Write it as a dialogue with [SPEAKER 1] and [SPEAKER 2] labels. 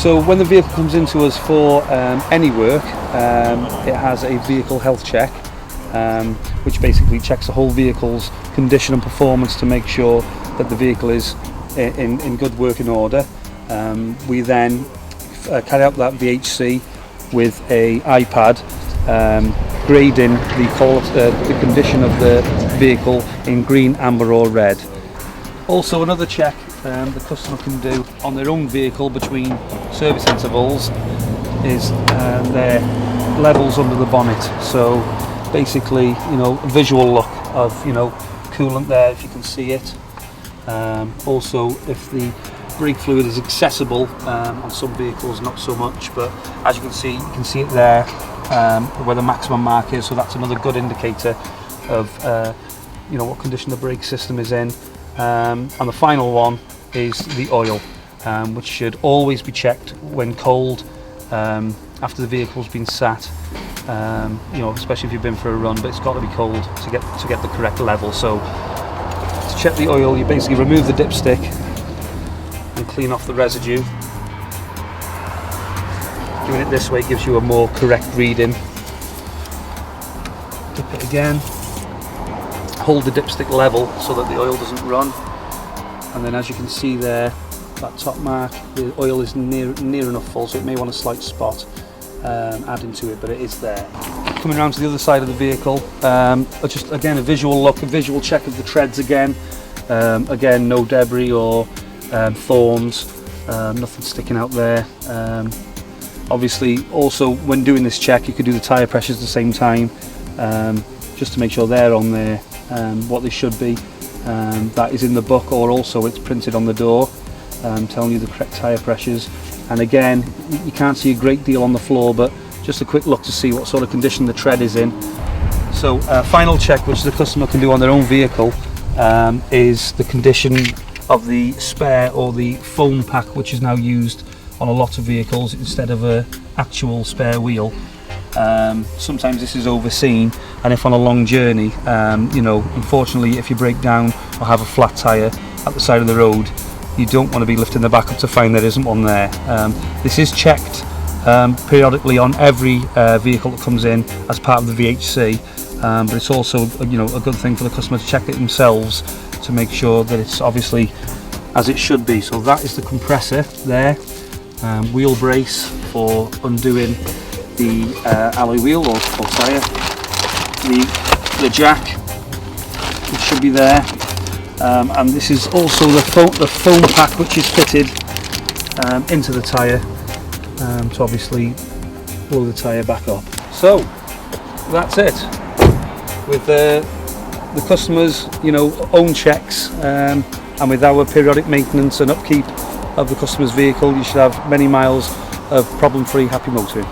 [SPEAKER 1] So when the vehicle comes into us for any work, it has a vehicle health check, which basically checks the whole vehicle's condition and performance to make sure that the vehicle is in good working order. We then carry out that VHC with a iPad, grading the condition of the vehicle in green, amber or red. Also, another check the customer can do on their own vehicle between service intervals is their levels under the bonnet. So basically, a visual look of coolant there, if you can see it. Also, if the brake fluid is accessible on some vehicles, not so much, but as you can see it there where the maximum mark is. So that's another good indicator of what condition the brake system is in. And the final one is the oil, which should always be checked when cold, after the vehicle's been sat, especially if you've been for a run, but it's got to be cold to get the correct level. So to check the oil, you basically remove the dipstick and clean off the residue. Doing it this way gives you a more correct reading. Dip it again. Hold the dipstick level so that the oil doesn't run, and then as you can see there, that top mark, the oil is near enough full, so it may want a slight spot adding to it, but it is there. Coming around to the other side of the vehicle, just again a visual look, a visual check of the treads again. Again, no debris or thorns, nothing sticking out there. Obviously, also when doing this check, you could do the tyre pressures at the same time, just to make sure they're on there, what they should be. That is in the book, or also it's printed on the door, telling you the correct tyre pressures. And again, you can't see a great deal on the floor, but just a quick look to see what sort of condition the tread is in. So final check which the customer can do on their own vehicle is the condition of the spare or the foam pack, which is now used on a lot of vehicles instead of an actual spare wheel. Sometimes this is overseen, and if on a long journey, unfortunately if you break down or have a flat tyre at the side of the road, you don't want to be lifting the back up to find there isn't one there. This is checked periodically on every vehicle that comes in as part of the VHC, but it's also a good thing for the customer to check it themselves to make sure that it's obviously as it should be. So that is the compressor there, wheel brace for undoing the alloy wheel or tyre, the jack, which should be there, and this is also the foam pack which is fitted into the tyre to obviously blow the tyre back up. So that's it with the customer's own checks, and with our periodic maintenance and upkeep of the customer's vehicle. You should have many miles of problem-free happy motoring.